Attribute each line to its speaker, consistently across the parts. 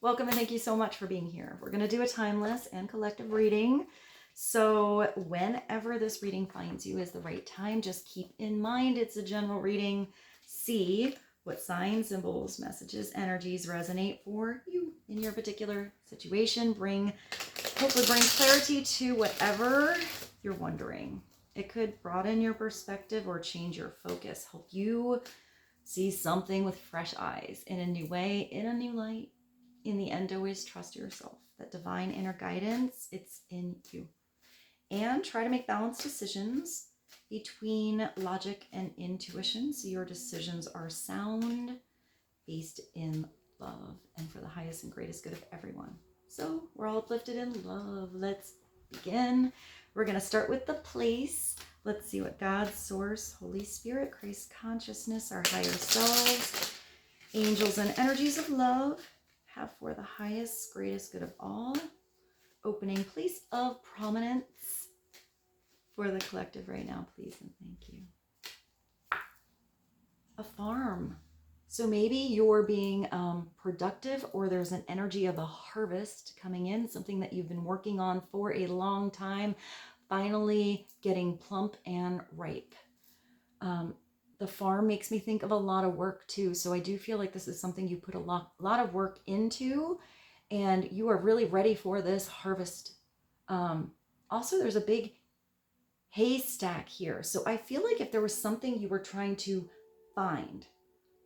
Speaker 1: Welcome and thank you so much for being here. We're going to do a timeless and collective reading. So whenever this reading finds you is the right time, just keep in mind it's a general reading. See what signs, symbols, messages, energies resonate for you in your particular situation. Hopefully bring clarity to whatever you're wondering. It could broaden your perspective or change your focus, help you see something with fresh eyes in a new way, in a new light. In the end, always trust yourself. That divine inner guidance, it's in you. And try to make balanced decisions between logic and intuition so your decisions are sound, based in love, and for the highest and greatest good of everyone. So we're all uplifted in love. Let's begin. We're going to start with the place. Let's see what God, Source, Holy Spirit, Christ consciousness, our higher selves, angels and energies of love have for the highest, greatest good of all. Opening place of prominence for the collective right now, please and thank you. A farm. So maybe you're being productive, or there's an energy of a harvest coming in, something that you've been working on for a long time, finally getting plump and ripe. The farm makes me think of a lot of work too. So I do feel like this is something you put a lot of work into, and you are really ready for this harvest. Also, there's a big haystack here. So I feel like if there was something you were trying to find,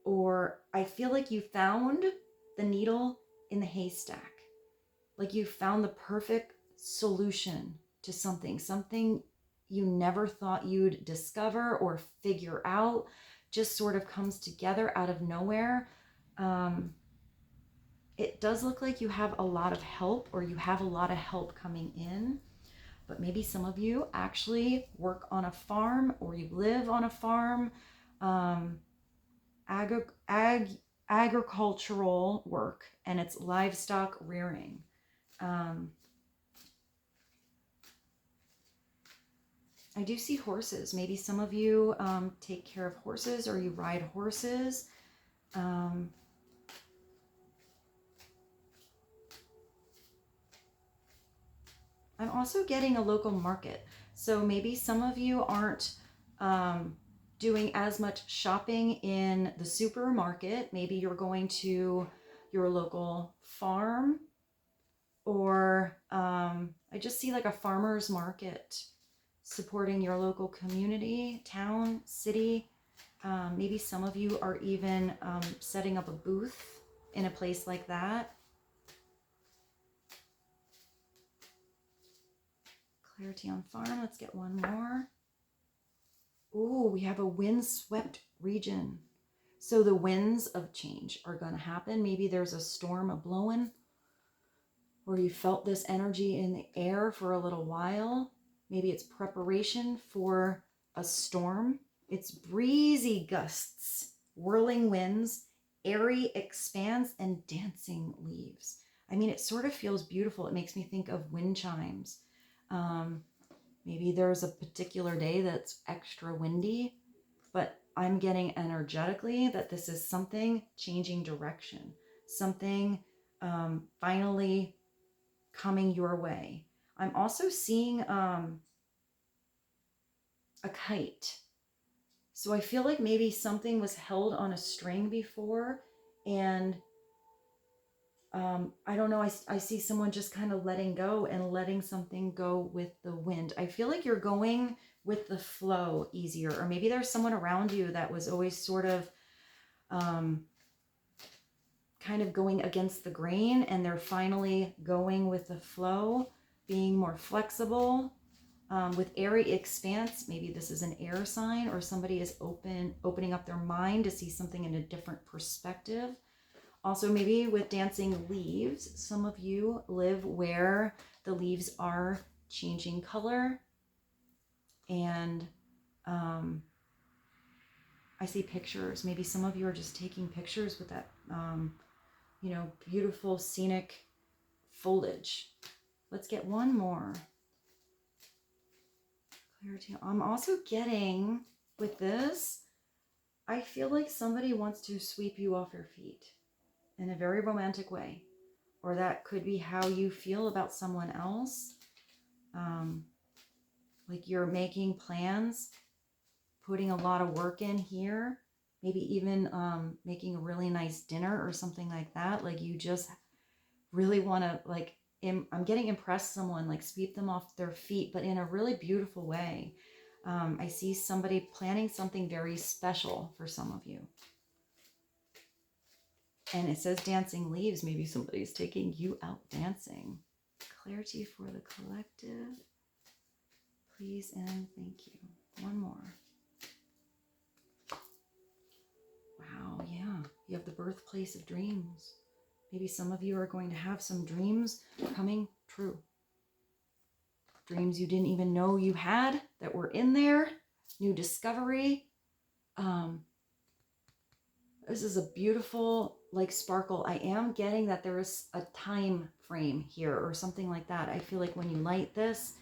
Speaker 1: or I feel like you found the needle in the haystack, like you found the perfect solution to something you never thought you'd discover or figure out, just sort of comes together out of nowhere. It does look like you have a lot of help, or you have a lot of help coming in, but maybe some of you actually work on a farm, or you live on a farm, agricultural work, and it's livestock rearing. I do see horses. Maybe some of you take care of horses, or you ride horses. I'm also getting a local market. So maybe some of you aren't doing as much shopping in the supermarket. Maybe you're going to your local farm, or I just see like a farmer's market, supporting your local community, town, city. Maybe some of you are even setting up a booth in a place like that. Clarity on farm. Let's get one more. Ooh, we have a windswept region. So the winds of change are going to happen. Maybe there's a storm a-blowing, or you felt this energy in the air for a little while. Maybe it's preparation for a storm. It's breezy gusts, whirling winds, airy expanse, and dancing leaves. I mean, it sort of feels beautiful. It makes me think of wind chimes. Maybe there's a particular day that's extra windy, but I'm getting energetically that this is something changing direction, something finally coming your way. I'm also seeing a kite. So I feel like maybe something was held on a string before, and I don't know, I see someone just kind of letting go and letting something go with the wind. I feel like you're going with the flow easier, or maybe there's someone around you that was always sort of kind of going against the grain, and they're finally going with the flow, being more flexible. With airy expanse, maybe this is an air sign, or somebody is opening up their mind to see something in a different perspective. Also, maybe with dancing leaves, some of you live where the leaves are changing color, and I see pictures. Maybe some of you are just taking pictures with that beautiful scenic foliage. Let's get one more. Clarity. I'm also getting, with this, I feel like somebody wants to sweep you off your feet in a very romantic way. or that could be how you feel about someone else. Like you're making plans, putting a lot of work in here, maybe even making a really nice dinner or something like that. Like you just really want to, like, I'm getting impress someone, like sweep them off their feet, but in a really beautiful way. I see somebody planning something very special for some of you. And it says dancing leaves. Maybe somebody's taking you out dancing. Clarity for the collective. Please and thank you. One more. Wow, yeah. You have the birthplace of dreams. Maybe some of you are going to have some dreams coming true. Dreams you didn't even know you had that were in there. New discovery. This is a beautiful, like, sparkle. I am getting that there is a time frame here or something like that. I feel like when you light this,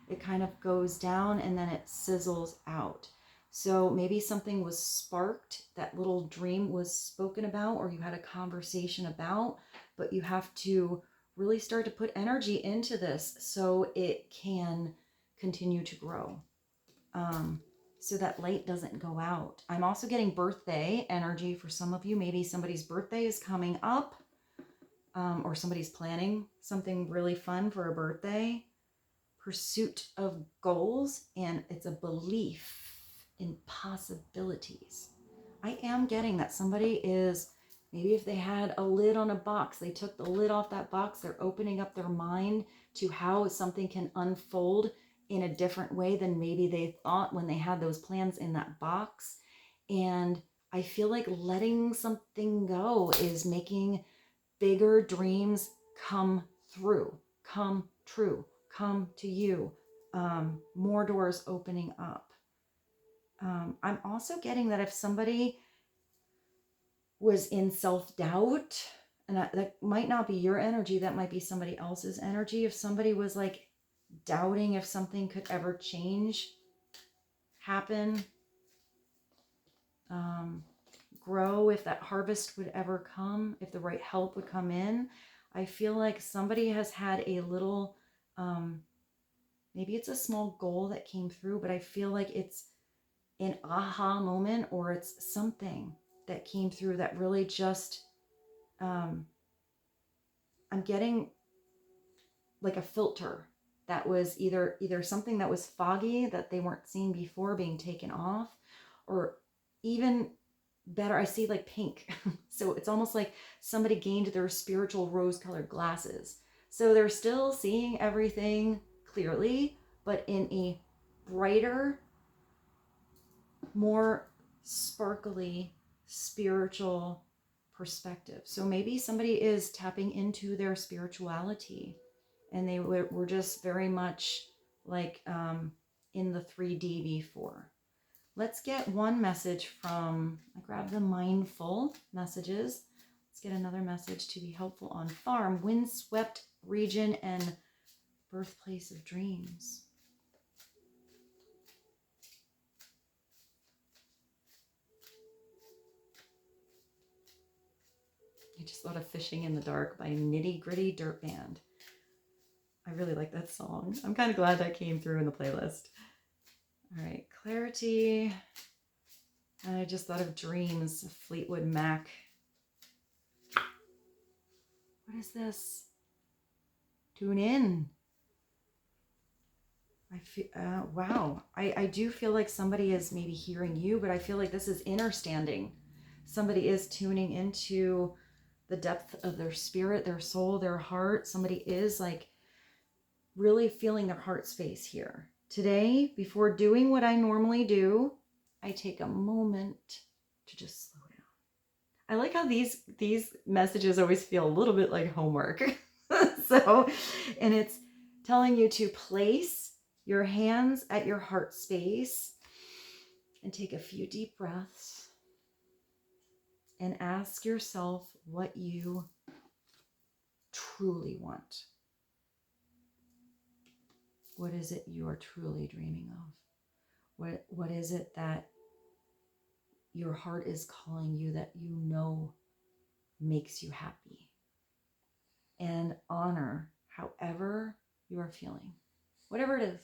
Speaker 1: it kind of goes down and then it sizzles out. So maybe something was sparked, that little dream was spoken about, or you had a conversation about, but you have to really start to put energy into this so it can continue to grow. So that light doesn't go out. I'm also getting birthday energy for some of you. Maybe somebody's birthday is coming up, or somebody's planning something really fun for a birthday. Pursuit of goals, and it's a belief in possibilities. I am getting that somebody is, maybe if they had a lid on a box, they took the lid off that box, they're opening up their mind to how something can unfold in a different way than maybe they thought when they had those plans in that box. And I feel like letting something go is making bigger dreams come through, come true, come to you. More doors opening up. I'm also getting that if somebody was in self-doubt, and that might not be your energy, that might be somebody else's energy. If somebody was like doubting if something could ever change, happen, grow, if that harvest would ever come, if the right help would come in, I feel like somebody has had a little, maybe it's a small goal that came through, but I feel like it's an aha moment, or it's something that came through that really just, I'm getting like a filter that was either something that was foggy that they weren't seeing before being taken off, or even better, I see like pink. So it's almost like somebody gained their spiritual rose-colored glasses. So they're still seeing everything clearly, but in a brighter, more sparkly, spiritual perspective. So maybe somebody is tapping into their spirituality, and they were just very much like in the 3D before. Let's get one message from, I grabbed the mindful messages. Let's get another message to be helpful on farm, windswept region, and birthplace of dreams. I just thought of Fishing in the Dark by Nitty Gritty Dirt Band. I really like that song. I'm kind of glad that came through in the playlist. All right, clarity. I just thought of Dreams, Fleetwood Mac. What is this? Tune in. I feel, wow. I do feel like somebody is maybe hearing you, but I feel like this is inner standing. Somebody is tuning into the depth of their spirit, their soul, their heart. Somebody is like really feeling their heart space here. Today, before doing what I normally do, I take a moment to just slow down. I like how these messages always feel a little bit like homework. So, and it's telling you to place your hands at your heart space and take a few deep breaths and ask yourself what you truly want. What is it you are truly dreaming of? What is it that your heart is calling you, that you know makes you happy? And honor however you are feeling, whatever it is.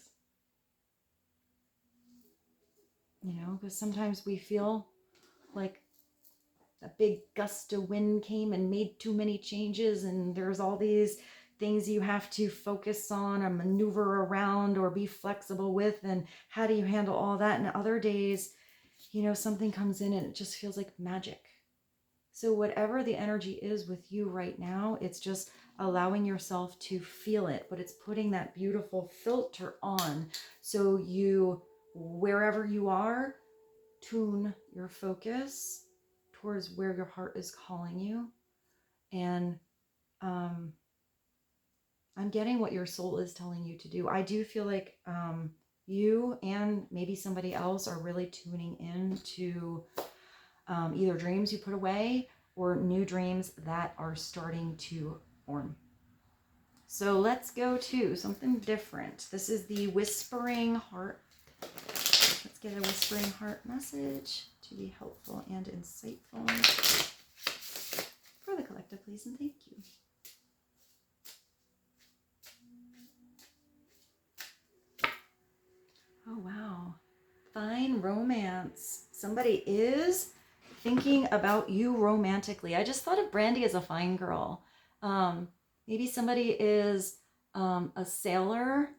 Speaker 1: You know, because sometimes we feel like a big gust of wind came and made too many changes, and there's all these things you have to focus on or maneuver around or be flexible with, and how do you handle all that? And other days, you know, something comes in and it just feels like magic. So whatever the energy is with you right now, it's just allowing yourself to feel it, but it's putting that beautiful filter on so you, wherever you are, tune your focus towards where your heart is calling you. And I'm getting what your soul is telling you to do. I do feel like you and maybe somebody else are really tuning in to either dreams you put away or new dreams that are starting to form. So let's go to something different. This is the Whispering Heart. Let's get a Whispering Heart message to be helpful and insightful for the collective, please, and thank you. Oh, wow. Find romance. Somebody is thinking about you romantically. I just thought of Brandy as a fine girl. Maybe somebody is a sailor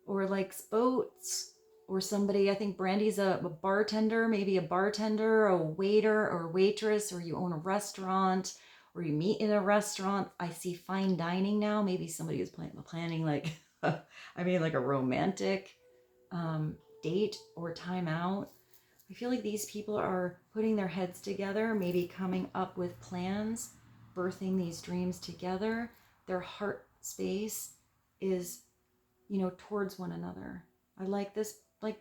Speaker 1: or likes boats, or somebody, I think Brandy's a bartender, maybe a bartender, a waiter or waitress, or you own a restaurant, or you meet in a restaurant. I see fine dining now. Maybe somebody is planning like, like a romantic date or time out. I feel like these people are putting their heads together, maybe coming up with plans, birthing these dreams together. Their heart space is, you know, towards one another. I like this, like,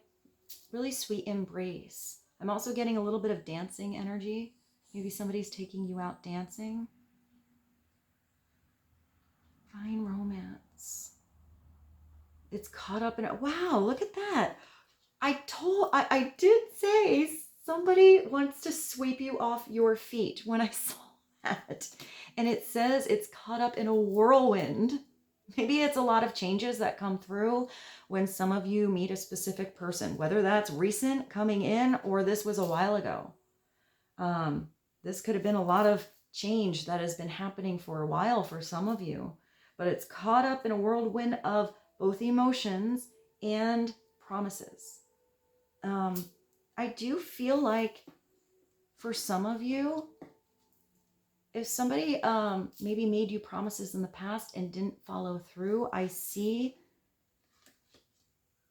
Speaker 1: really sweet embrace. I'm also getting a little bit of dancing energy. Maybe somebody's taking you out dancing. Find romance. It's caught up in it. Wow, look at that. I did say somebody wants to sweep you off your feet when I saw that. And it says it's caught up in a whirlwind. Maybe it's a lot of changes that come through when some of you meet a specific person, whether that's recent coming in or this was a while ago. This could have been a lot of change that has been happening for a while for some of you, but it's caught up in a whirlwind of both emotions and promises. I do feel like for some of you, if somebody maybe made you promises in the past and didn't follow through, I see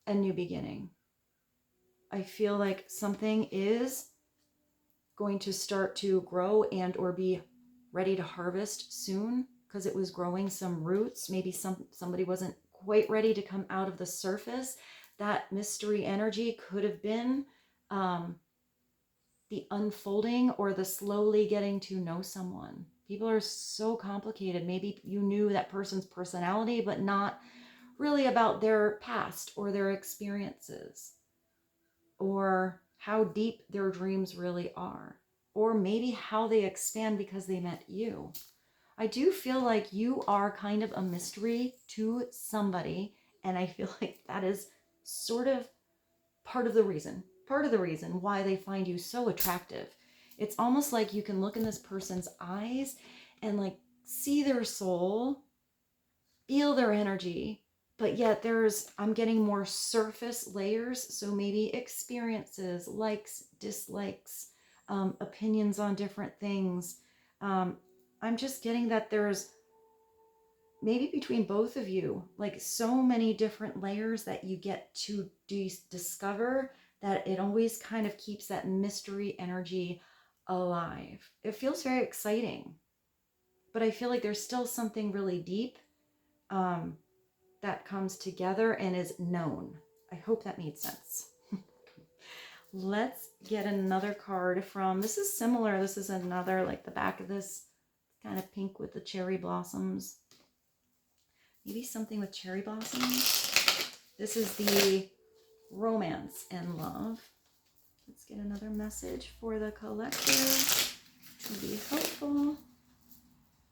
Speaker 1: a new beginning. I feel like something is going to start to grow and or be ready to harvest soon because it was growing some roots. Maybe somebody wasn't quite ready to come out of the surface. That mystery energy could have been the unfolding or the slowly getting to know someone. People are so complicated. Maybe you knew that person's personality, but not really about their past or their experiences or how deep their dreams really are, or maybe how they expand because they met you. I do feel like you are kind of a mystery to somebody, and I feel like that is sort of part of the reason why they find you so attractive. It's almost like you can look in this person's eyes and like see their soul, feel their energy, but yet I'm getting more surface layers. So maybe experiences, likes, dislikes, opinions on different things. I'm just getting that there's maybe between both of you, like so many different layers that you get to discover, that it always kind of keeps that mystery energy alive. It feels very exciting, but I feel like there's still something really deep that comes together and is known. I hope that made sense. Let's get another card from, this is similar. This is another, like the back of this, kind of pink with the cherry blossoms. Maybe something with cherry blossoms. This is the Romance and Love. Let's get another message for the collective to be helpful.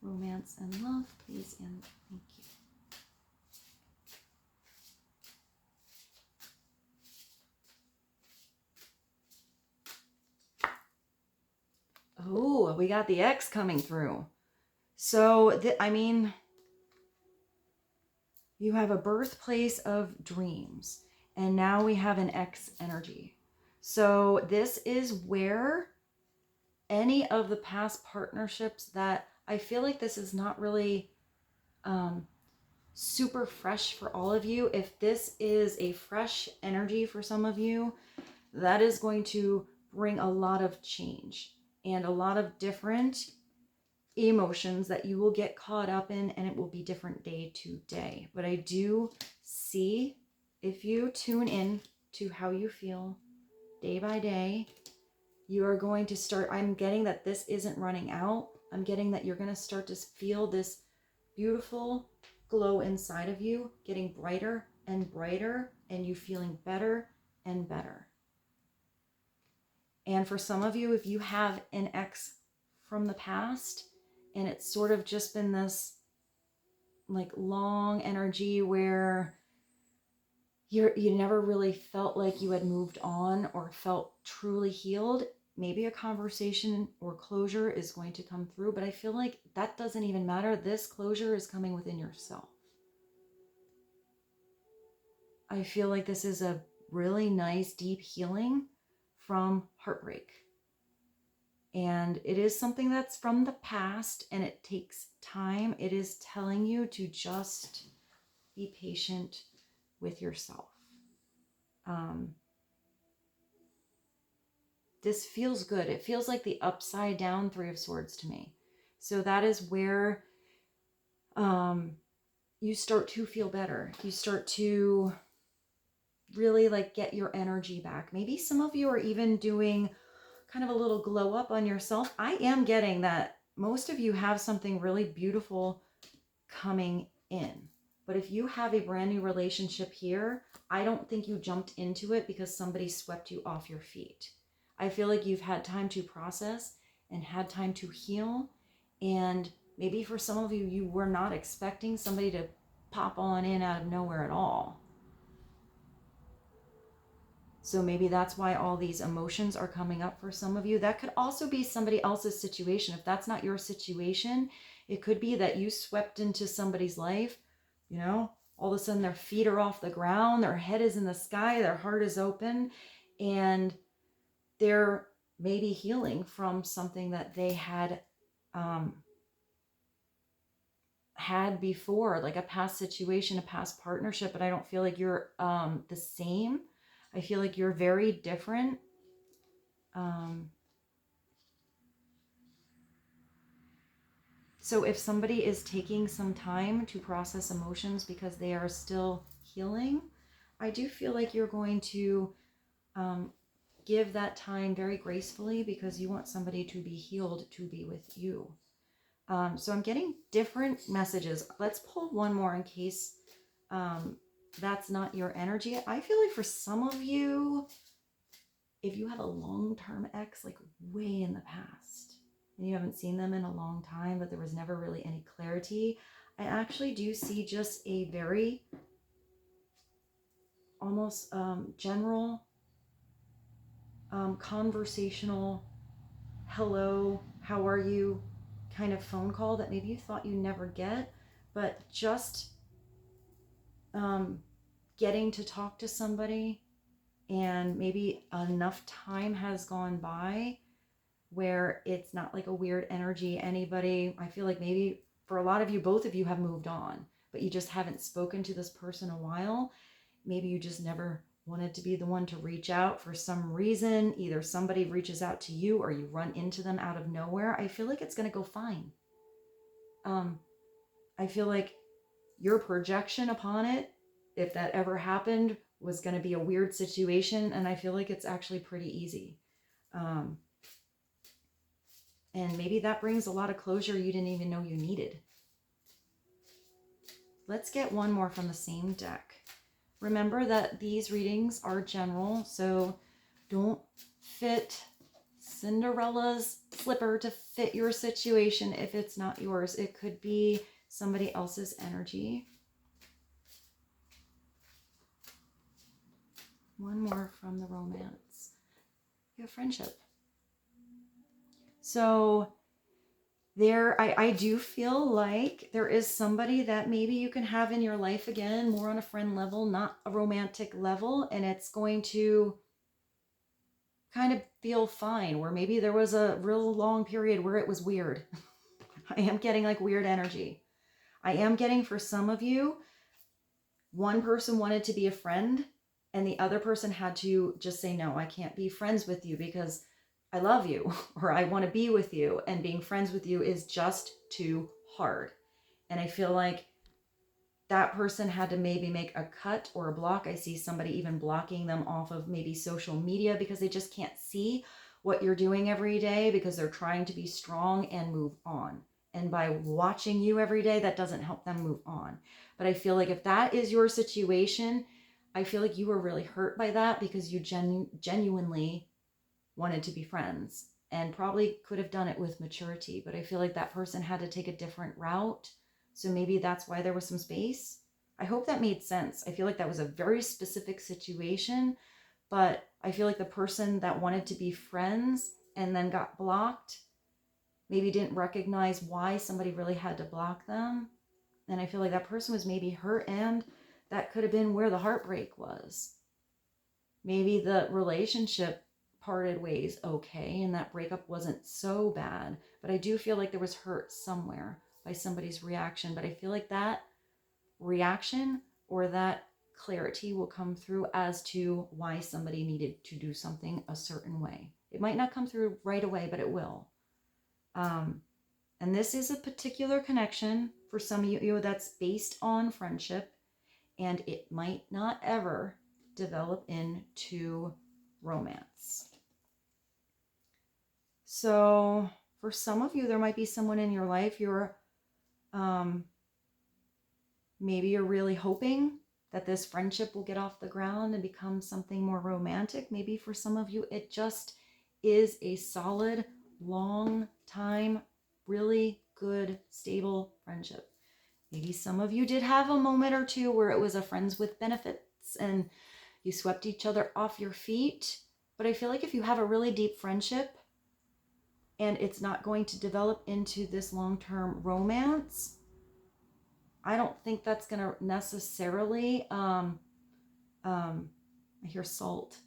Speaker 1: Romance and love, please, and thank you. we got the X coming through. So, I mean, you have a birthplace of dreams. And now we have an X energy. So this is where any of the past partnerships that I feel like this is not really super fresh for all of you. If this is a fresh energy for some of you, that is going to bring a lot of change and a lot of different emotions that you will get caught up in, and it will be different day to day. But I do see, if you tune in to how you feel day by day, you are going to start, I'm getting that this isn't running out. I'm getting that you're going to start to feel this beautiful glow inside of you getting brighter and brighter, and you feeling better and better. And for some of you, if you have an ex from the past and it's sort of just been this like long energy where you never really felt like you had moved on or felt truly healed, maybe a conversation or closure is going to come through. But I feel like that doesn't even matter. This closure is coming within yourself. I feel like this is a really nice, deep healing from heartbreak. And it is something that's from the past and it takes time. It is telling you to just be patient with yourself. This feels good. It feels like the upside down Three of Swords to me. So that is where you start to feel better. You start to really like get your energy back. Maybe some of you are even doing kind of a little glow up on yourself. I am getting that most of you have something really beautiful coming in. But if you have a brand new relationship here, I don't think you jumped into it because somebody swept you off your feet. I feel like you've had time to process and had time to heal. And maybe for some of you, you were not expecting somebody to pop on in out of nowhere at all. So maybe that's why all these emotions are coming up for some of you. That could also be somebody else's situation. If that's not your situation, it could be that you swept into somebody's life, you know, all of a sudden their feet are off the ground, their head is in the sky, their heart is open, and they're maybe healing from something that they had had before, like a past situation, a past partnership. But I don't feel like you're the same. I feel like you're very different. So if somebody is taking some time to process emotions because they are still healing, I do feel like you're going to give that time very gracefully because you want somebody to be healed to be with you. So I'm getting different messages. Let's pull one more in case that's not your energy. I feel like for some of you, if you have a long-term ex, like way in the past, and you haven't seen them in a long time, but there was never really any clarity, I actually do see just a very almost general conversational hello, how are you kind of phone call that maybe you thought you never get, but just getting to talk to somebody, and maybe enough time has gone by where it's not like a weird energy. Anybody, I feel like maybe for a lot of you, both of you have moved on, but you just haven't spoken to this person a while. Maybe you just never wanted to be the one to reach out for some reason. Either somebody reaches out to you or you run into them out of nowhere. I feel like it's going to go fine. I feel like your projection upon it, if that ever happened, was going to be a weird situation. And I feel like it's actually pretty easy. And maybe that brings a lot of closure you didn't even know you needed. Let's get one more from the same deck. Remember that these readings are general, so don't fit Cinderella's slipper to fit your situation if it's not yours. It could be somebody else's energy. One more from the romance. You have friendship. So I do feel like there is somebody that maybe you can have in your life again, more on a friend level, not a romantic level, and it's going to kind of feel fine, where maybe there was a real long period where it was weird. I am getting like weird energy. I am getting, for some of you, one person wanted to be a friend and the other person had to just say, no, I can't be friends with you because I love you, or I want to be with you, and being friends with you is just too hard. And I feel like that person had to maybe make a cut or a block. I see somebody even blocking them off of maybe social media because they just can't see what you're doing every day because they're trying to be strong and move on. And by watching you every day, that doesn't help them move on. But I feel like if that is your situation, I feel like you were really hurt by that because you genuinely wanted to be friends and probably could have done it with maturity. But I feel like that person had to take a different route. So maybe that's why there was some space. I hope that made sense. I feel like that was a very specific situation, but I feel like the person that wanted to be friends and then got blocked maybe didn't recognize why somebody really had to block them. And I feel like that person was maybe hurt, and that could have been where the heartbreak was. Maybe the relationship parted ways okay, and that breakup wasn't so bad, but I do feel like there was hurt somewhere by somebody's reaction. But I feel like that reaction or that clarity will come through as to why somebody needed to do something a certain way. It might not come through right away, but it will. And this is a particular connection for some of you that's based on friendship, and it might not ever develop into romance. So for some of you, there might be someone in your life you're maybe you're really hoping that this friendship will get off the ground and become something more romantic. Maybe for some of you, it just is a solid, long time, really good, stable friendship. Maybe some of you did have a moment or two where it was a friends with benefits and you swept each other off your feet. But I feel like if you have a really deep friendship and it's not going to develop into this long-term romance, I don't think that's going to necessarily, I hear salt,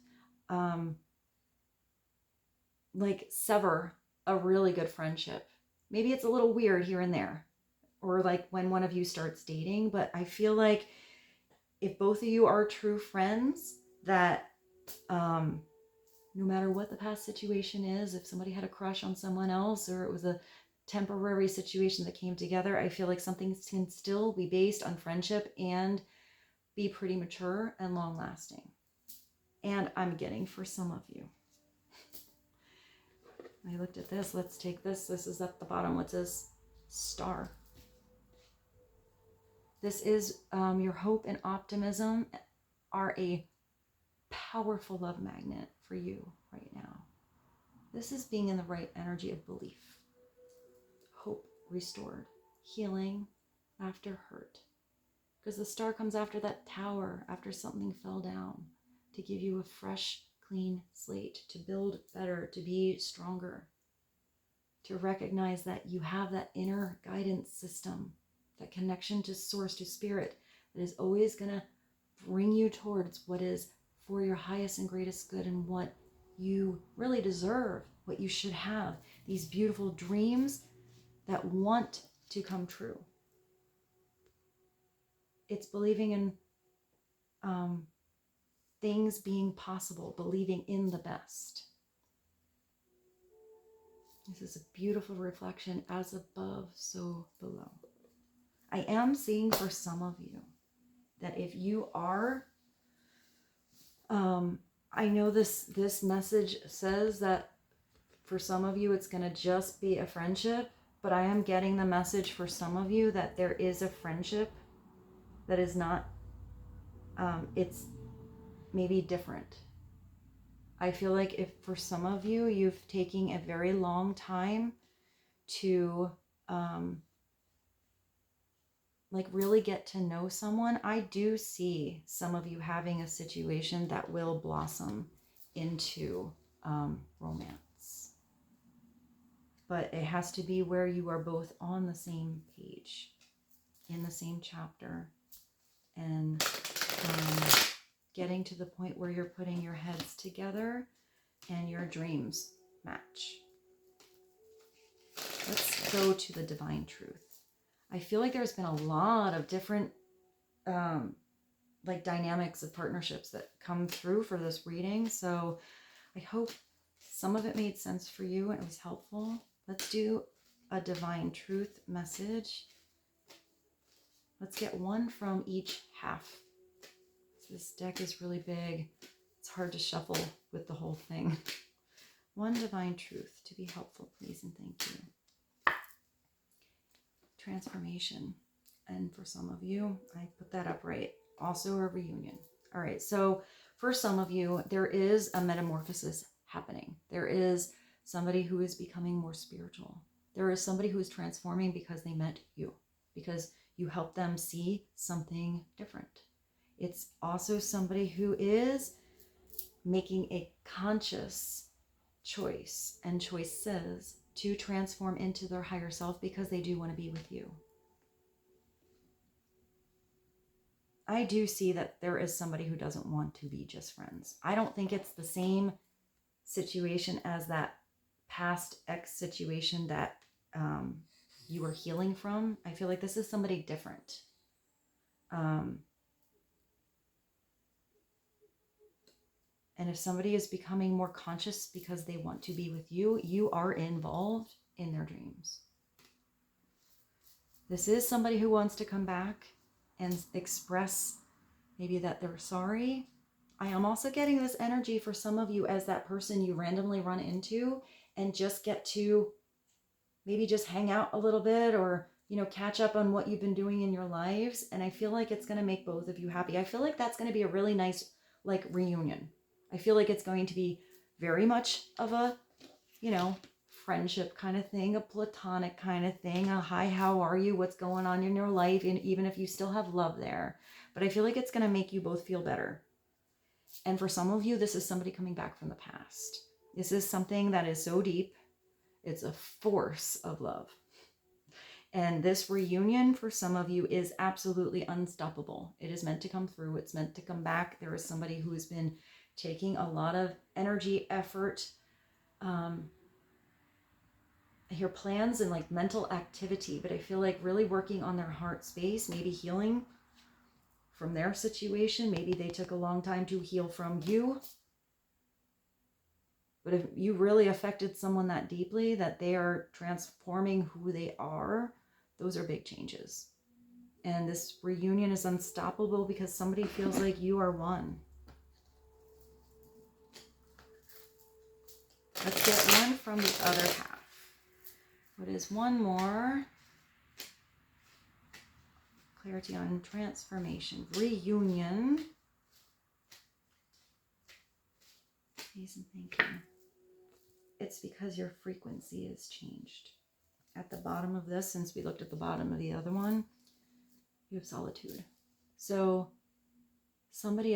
Speaker 1: like sever a really good friendship. Maybe it's a little weird here and there, or like when one of you starts dating, but I feel like if both of you are true friends, that no matter what the past situation is, if somebody had a crush on someone else or it was a temporary situation that came together, I feel like something can still be based on friendship and be pretty mature and long lasting. And I'm getting for some of you. I looked at this. Let's take this. This is at the bottom. What's this? Star. This is your hope and optimism are a powerful love magnet for you right now. This is being in the right energy of belief. Hope restored. Healing after hurt. Because the star comes after that tower, after something fell down, to give you a fresh, clean slate, to build better, to be stronger, to recognize that you have that inner guidance system, that connection to source, to spirit, that is always going to bring you towards what is for your highest and greatest good and what you really deserve, what you should have, these beautiful dreams that want to come true. It's believing in things being possible, believing in the best. This is a beautiful reflection, as above, so below. I am seeing for some of you that if you are, I know this message says that for some of you it's going to just be a friendship, but I am getting the message for some of you that there is a friendship that is not, it's maybe different. I feel like if for some of you, you've taken a very long time to like really get to know someone, I do see some of you having a situation that will blossom into romance. but it has to be where you are both on the same page, in the same chapter, and getting to the point where you're putting your heads together and your dreams match. Let's go to the divine truth. I feel like there's been a lot of different like dynamics of partnerships that come through for this reading. So I hope some of it made sense for you and it was helpful. Let's do a divine truth message. Let's get one from each half. This deck is really big. It's hard to shuffle with the whole thing. One divine truth to be helpful, please, and thank you. Transformation. And for some of you, I put that up right. Also a reunion. All right, so for some of you, there is a metamorphosis happening. There is somebody who is becoming more spiritual. There is somebody who is transforming because they met you, because you helped them see something different. It's also somebody who is making a conscious choice and choices to transform into their higher self because they do want to be with you. I do see that there is somebody who doesn't want to be just friends. I don't think it's the same situation as that past ex situation that you were healing from. I feel like this is somebody different. And if somebody is becoming more conscious because they want to be with you, you are involved in their dreams. This is somebody who wants to come back and express maybe that they're sorry. I am also getting this energy for some of you as that person you randomly run into and just get to maybe just hang out a little bit or, you know, catch up on what you've been doing in your lives. And I feel like it's going to make both of you happy. I feel like that's going to be a really nice, like, reunion. I feel like it's going to be very much of a, you know, friendship kind of thing, a platonic kind of thing, a hi, how are you? What's going on in your life? And even if you still have love there. But I feel like it's going to make you both feel better. And for some of you, this is somebody coming back from the past. This is something that is so deep. It's a force of love. And this reunion for some of you is absolutely unstoppable. It is meant to come through. It's meant to come back. There is somebody who has been taking a lot of energy, effort, I hear plans and like mental activity, but I feel like really working on their heart space, maybe healing from their situation. Maybe they took a long time to heal from you. But if you really affected someone that deeply that they are transforming who they are, those are big changes. And this reunion is unstoppable because somebody feels like you are one. Let's get one from the other half. What is one more? Clarity on transformation. Reunion. Please and thank you. It's because your frequency has changed. At the bottom of this, since we looked at the bottom of the other one, you have solitude. So somebody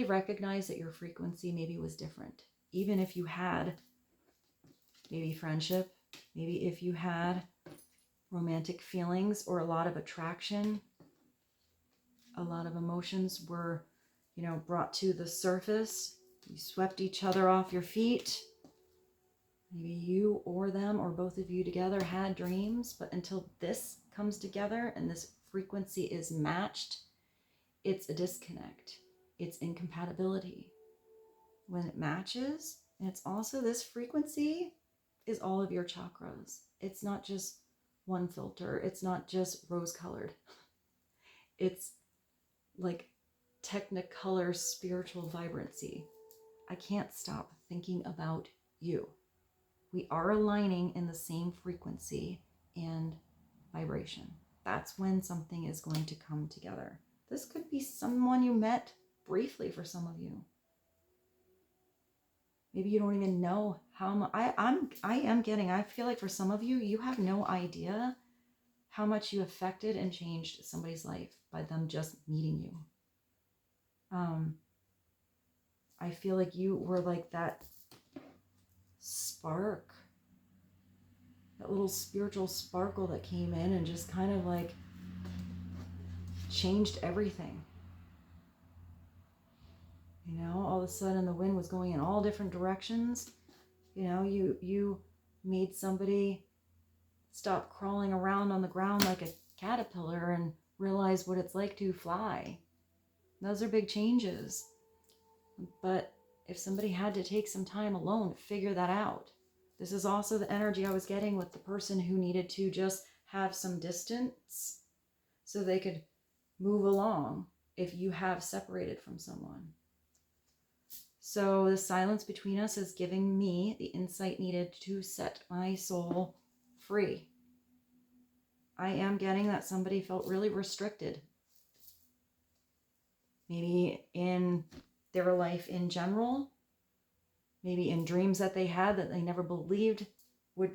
Speaker 1: recognized that your frequency maybe was different. Even if you had maybe friendship, maybe if you had romantic feelings or a lot of attraction, a lot of emotions were, you know, brought to the surface. You swept each other off your feet. Maybe you or them or both of you together had dreams, but until this comes together and this frequency is matched, it's a disconnect. It's incompatibility. When it matches, and it's also this frequency is all of your chakras. It's not just one filter. It's not just rose colored. It's like technicolor spiritual vibrancy. I can't stop thinking about you. We are aligning in the same frequency and vibration. That's when something is going to come together. This could be someone you met briefly for some of you. Maybe you don't even know how much. I feel like for some of you, you have no idea how much you affected and changed somebody's life by them just meeting you. I feel like you were like that spark that little spiritual sparkle that came in and just kind of like changed everything. You know, all of a sudden the wind was going in all different directions. You know, you made somebody stop crawling around on the ground like a caterpillar and realize what it's like to fly. Those are big changes. But if somebody had to take some time alone to figure that out, this is also the energy I was getting with the person who needed to just have some distance so they could move along if you have separated from someone. So the silence between us is giving me the insight needed to set my soul free. I am getting that somebody felt really restricted. Maybe in their life in general, maybe in dreams that they had that they never believed would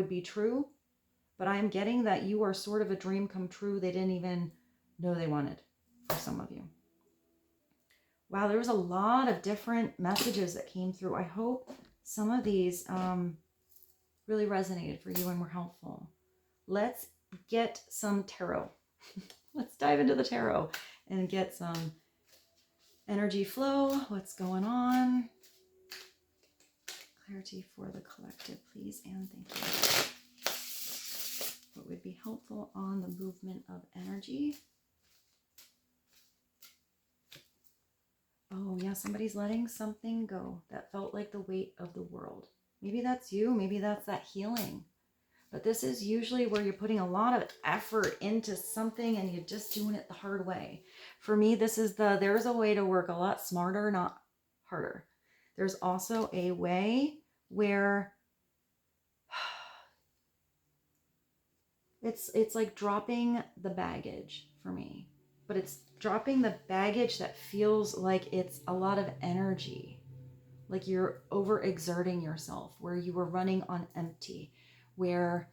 Speaker 1: be true. But I am getting that you are sort of a dream come true they didn't even know they wanted for some of you. Wow, there was a lot of different messages that came through. I hope some of these really resonated for you and were helpful. Let's get some tarot. Let's dive into the tarot and get some energy flow. What's going on? Clarity for the collective, please, and thank you. What would be helpful on the movement of energy? Oh, yeah, somebody's letting something go that felt like the weight of the world. Maybe that's you. Maybe that's that healing. But this is usually where you're putting a lot of effort into something and you're just doing it the hard way. For me, this is there's a way to work a lot smarter, not harder. There's also a way where it's like dropping the baggage for me. But it's dropping the baggage that feels like it's a lot of energy. Like you're overexerting yourself, where you were running on empty, where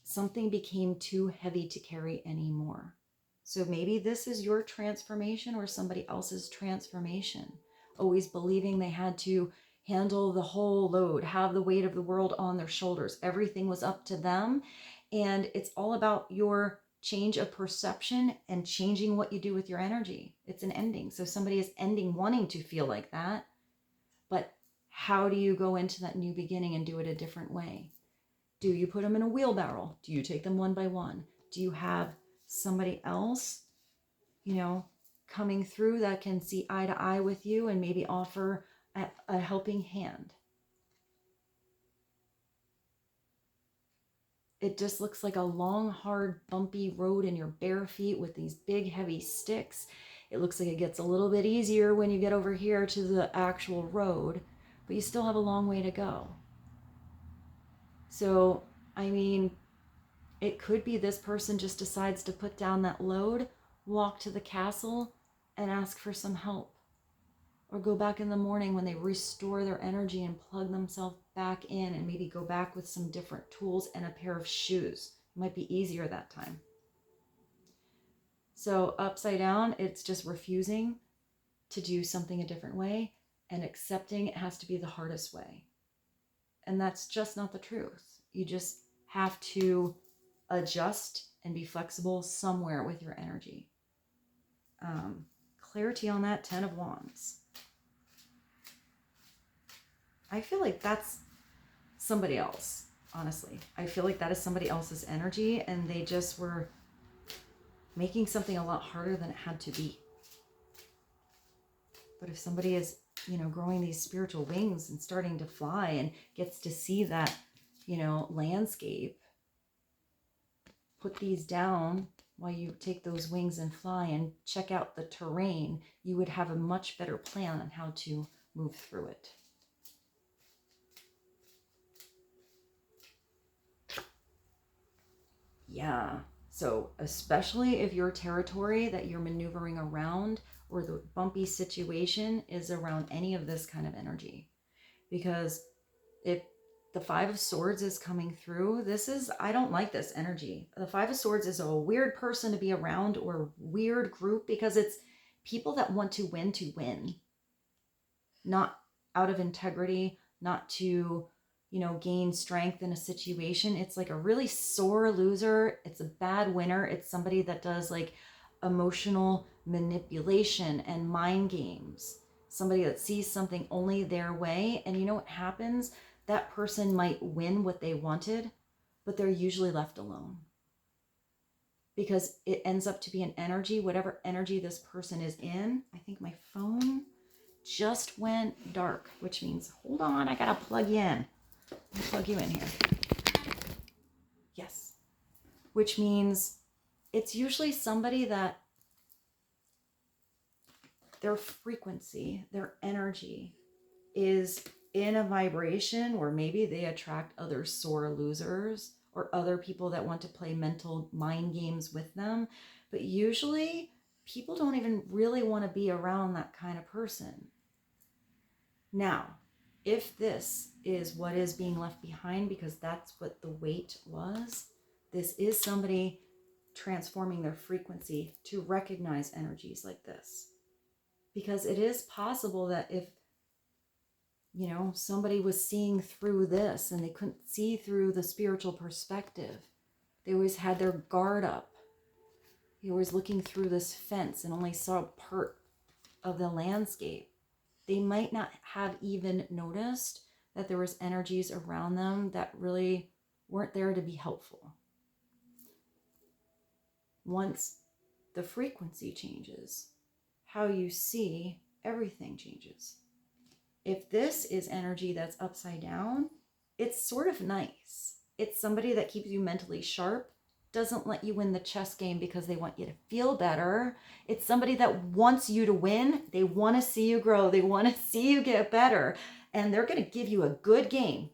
Speaker 1: something became too heavy to carry anymore. So maybe this is your transformation or somebody else's transformation. Always believing they had to handle the whole load, have the weight of the world on their shoulders. Everything was up to them. And it's all about your change of perception and changing what you do with your energy. It's an ending. So somebody is ending wanting to feel like that. But how do you go into that new beginning and do it a different way? Do you put them in a wheelbarrow? Do you take them one by one? Do you have somebody else, you know, coming through that can see eye to eye with you and maybe offer a helping hand? It just looks like a long, hard, bumpy road in your bare feet with these big, heavy sticks. It looks like it gets a little bit easier when you get over here to the actual road, but you still have a long way to go. So, I mean, it could be this person just decides to put down that load, walk to the castle, and ask for some help. Or go back in the morning when they restore their energy and plug themselves back in and maybe go back with some different tools and a pair of shoes. It might be easier that time. So upside down, it's just refusing to do something a different way and accepting it has to be the hardest way. And that's just not the truth. You just have to adjust and be flexible somewhere with your energy. Clarity on that 10 of Wands. I feel like that's somebody else, honestly. I feel like that is somebody else's energy and they just were making something a lot harder than it had to be. But if somebody is, you know, growing these spiritual wings and starting to fly and gets to see that, you know, landscape, put these down while you take those wings and fly and check out the terrain, you would have a much better plan on how to move through it. Yeah, so especially if your territory that you're maneuvering around or the bumpy situation is around any of this kind of energy. Because if the Five of Swords is coming through, I don't like this energy. The Five of Swords is a weird person to be around or weird group because it's people that want to win, not out of integrity, not to you know, gain strength in a situation. It's like a really sore loser. It's a bad winner. It's somebody that does like emotional manipulation and mind games. Somebody that sees something only their way. And you know what happens? That person might win what they wanted, but they're usually left alone. Because it ends up to be an energy, whatever energy this person is in. I think my phone just went dark, which means, hold on, I gotta plug you in. Let me plug you in here. Yes. Which means it's usually somebody that their frequency, their energy is in a vibration where maybe they attract other sore losers or other people that want to play mental mind games with them. But usually people don't even really want to be around that kind of person. Now, if this is what is being left behind, because that's what the weight was, this is somebody transforming their frequency to recognize energies like this. Because it is possible that if, you know, somebody was seeing through this and they couldn't see through the spiritual perspective, they always had their guard up. They always looking through this fence and only saw part of the landscape. They might not have even noticed that there was energies around them that really weren't there to be helpful. Once the frequency changes, how you see everything changes. If this is energy that's upside down, it's sort of nice. It's somebody that keeps you mentally sharp, doesn't let you win the chess game because they want you to feel better. It's somebody that wants you to win. They want to see you grow. They want to see you get better. And they're going to give you a good game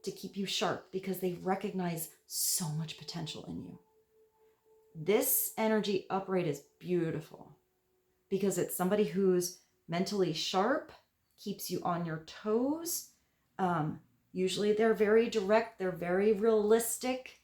Speaker 1: to keep you sharp because they recognize so much potential in you. This energy upright is beautiful because it's somebody who's mentally sharp, keeps you on your toes. Usually they're very direct, they're very realistic.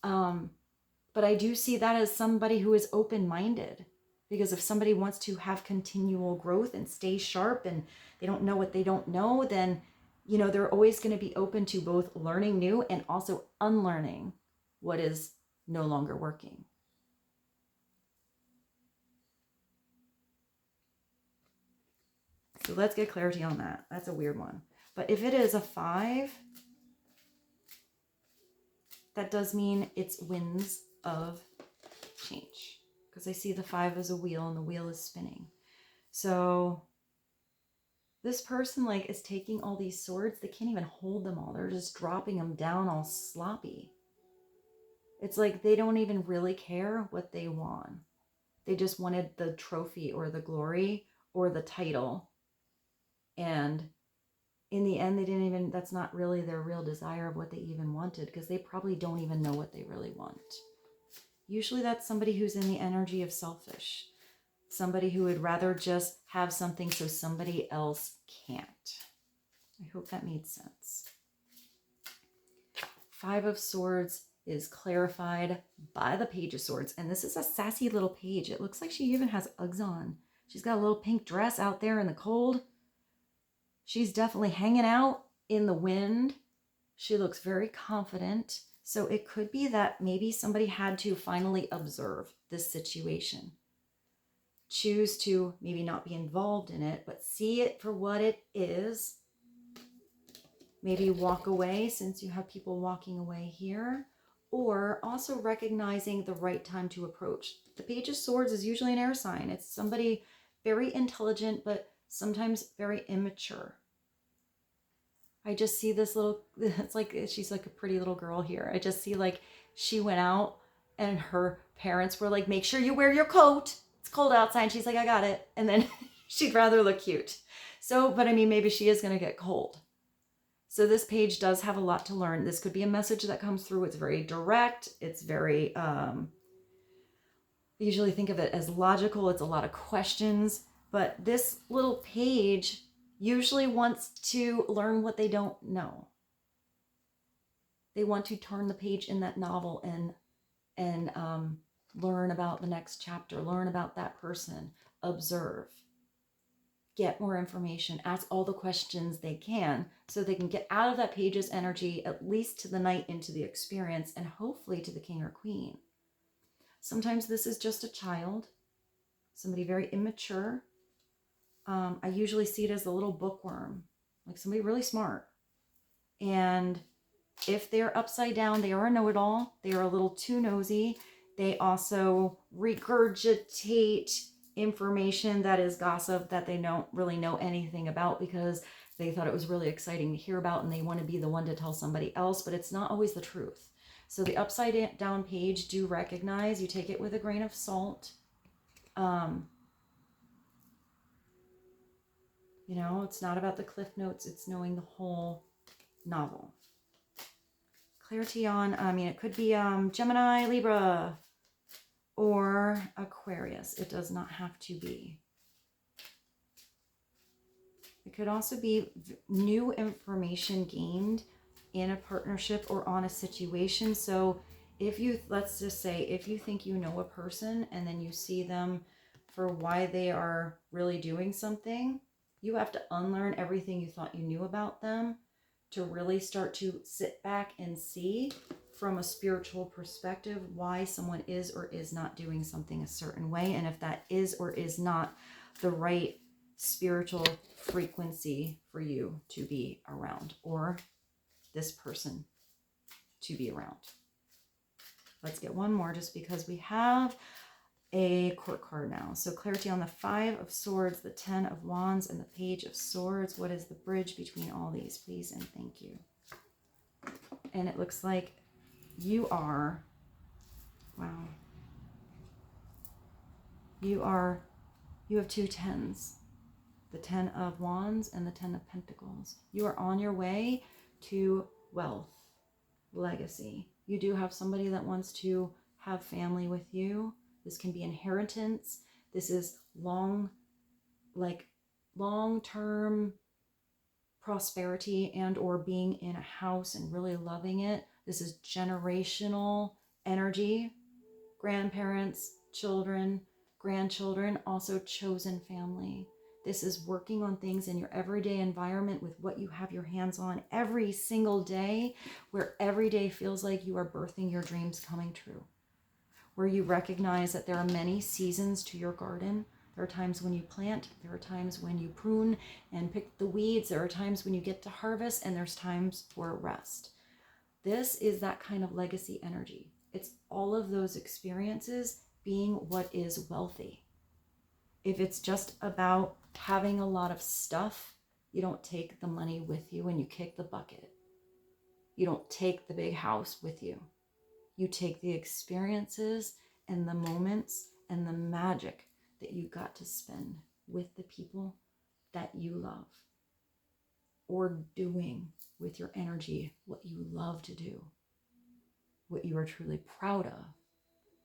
Speaker 1: But I do see that as somebody who is open-minded, because if somebody wants to have continual growth and stay sharp and they don't know what they don't know, then, you know, they're always going to be open to both learning new and also unlearning what is no longer working. So let's get clarity on that. That's a weird one. But if it is a 5, that does mean it's winds of change. Because I see the 5 as a wheel and the wheel is spinning. So this person like is taking all these swords. They can't even hold them all. They're just dropping them down all sloppy. It's like they don't even really care what they want. They just wanted the trophy or the glory or the title. And in the end, they didn't even, that's not really their real desire of what they even wanted, because they probably don't even know what they really want. Usually that's somebody who's in the energy of selfish. Somebody who would rather just have something so somebody else can't. I hope that made sense. 5 of Swords is clarified by the Page of Swords. And this is a sassy little page. It looks like she even has Uggs on. She's got a little pink dress out there in the cold. She's definitely hanging out in the wind. She looks very confident. So it could be that maybe somebody had to finally observe this situation. Choose to maybe not be involved in it, but see it for what it is. Maybe walk away, since you have people walking away here. Or also recognizing the right time to approach. The Page of Swords is usually an air sign. It's somebody very intelligent, but sometimes very immature. I just see this little, it's like, she's like a pretty little girl here. I just see like she went out and her parents were like, make sure you wear your coat. It's cold outside. And she's like, I got it. And then she'd rather look cute. So, but I mean, maybe she is going to get cold. So this page does have a lot to learn. This could be a message that comes through. It's very direct. It's very, I usually think of it as logical. It's a lot of questions. But this little page usually wants to learn what they don't know. They want to turn the page in that novel and learn about the next chapter, learn about that person, observe. get more information, ask all the questions they can so they can get out of that page's energy, at least to the night, into the experience, and hopefully to the king or queen. Sometimes this is just a child, somebody very immature. I usually see it as a little bookworm, like somebody really smart. And if they're upside down, they are a know-it-all. They are a little too nosy. They also regurgitate information that is gossip that they don't really know anything about because they thought it was really exciting to hear about and they want to be the one to tell somebody else, but it's not always the truth. So the upside down page, do recognize, you take it with a grain of salt. You know, it's not about the cliff notes, it's knowing the whole novel. Clarity on, it could be Gemini, Libra, or Aquarius. It does not have to be. It could also be new information gained in a partnership or on a situation. So if you, let's just say, if you think you know a person and then you see them for why they are really doing something, you have to unlearn everything you thought you knew about them to really start to sit back and see from a spiritual perspective why someone is or is not doing something a certain way, and if that is or is not the right spiritual frequency for you to be around, or this person to be around. Let's get one more just because we have a court card now. So clarity on the 5 of Swords, the 10 of Wands, and the Page of Swords. What is the bridge between all these, please and thank you? And it looks like you are, wow, you have 2 10s, the 10 of Wands and the 10 of Pentacles. You are on your way to wealth, legacy. You do have somebody that wants to have family with you. This can be inheritance. This is long-term prosperity and or being in a house and really loving it. This is generational energy. Grandparents, children, grandchildren, also chosen family. This is working on things in your everyday environment with what you have your hands on every single day, where every day feels like you are birthing your dreams coming true. Where you recognize that there are many seasons to your garden. There are times when you plant, there are times when you prune and pick the weeds, there are times when you get to harvest, and there's times for rest. This is that kind of legacy energy. It's all of those experiences being what is wealthy. If it's just about having a lot of stuff, you don't take the money with you and you kick the bucket. You don't take the big house with you. You take the experiences and the moments and the magic that you got to spend with the people that you love, or doing with your energy what you love to do, what you are truly proud of.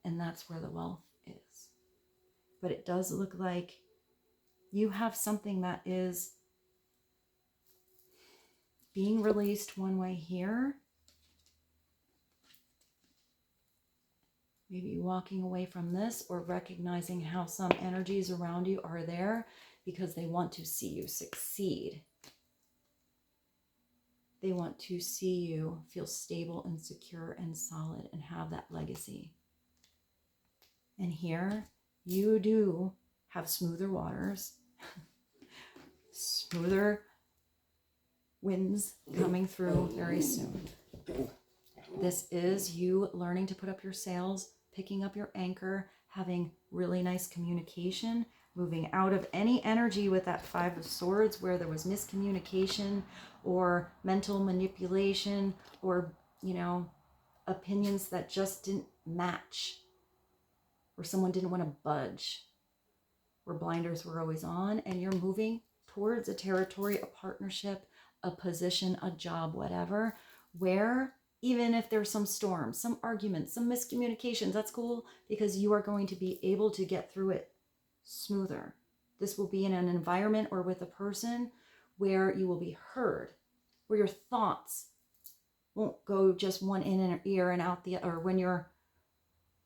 Speaker 1: And that's where the wealth is. But it does look like you have something that is being released one way here. Maybe walking away from this, or recognizing how some energies around you are there because they want to see you succeed. They want to see you feel stable and secure and solid and have that legacy. And here you do have smoother waters, smoother winds coming through very soon. This is you learning to put up your sails, picking up your anchor, having really nice communication, moving out of any energy with that 5 of Swords where there was miscommunication or mental manipulation or, opinions that just didn't match, where someone didn't want to budge, where blinders were always on, and you're moving towards a territory, a partnership, a position, a job, whatever, where even if there's some storms, some arguments, some miscommunications, that's cool, because you are going to be able to get through it smoother. This will be in an environment or with a person where you will be heard, where your thoughts won't go just one in an ear and out the other, or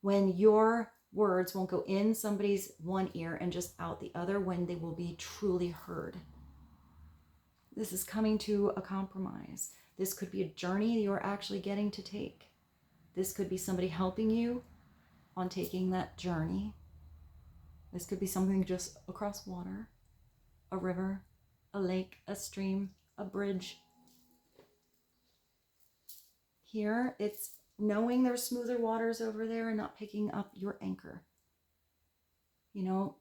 Speaker 1: when your words won't go in somebody's one ear and just out the other when they will be truly heard. This is coming to a compromise. This could be a journey you're actually getting to take. This could be somebody helping you on taking that journey. This could be something just across water, a river, a lake, a stream, a bridge. Here, it's knowing there's smoother waters over there and not picking up your anchor. You know,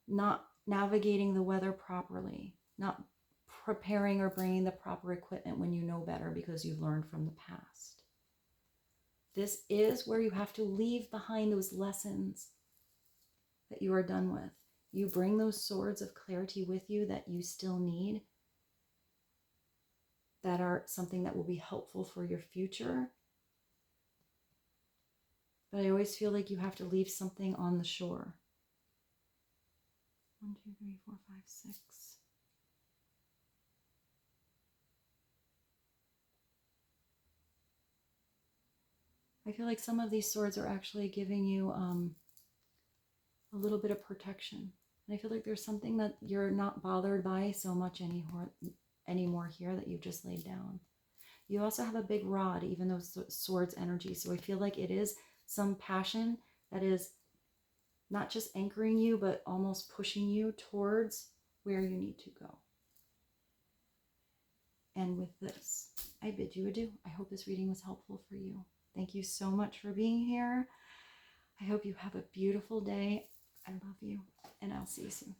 Speaker 1: not navigating the weather properly, not preparing or bringing the proper equipment when you know better because you've learned from the past. This is where you have to leave behind those lessons that you are done with. You bring those swords of clarity with you that you still need, that are something that will be helpful for your future. But I always feel like you have to leave something on the shore. 1, 2, 3, 4, 5, 6. I feel like some of these swords are actually giving you a little bit of protection. And I feel like there's something that you're not bothered by so much anymore here that you've just laid down. You also have a big rod, even though swords energy. So I feel like it is some passion that is not just anchoring you, but almost pushing you towards where you need to go. And with this, I bid you adieu. I hope this reading was helpful for you. Thank you so much for being here. I hope you have a beautiful day. I love you, and I'll see you soon.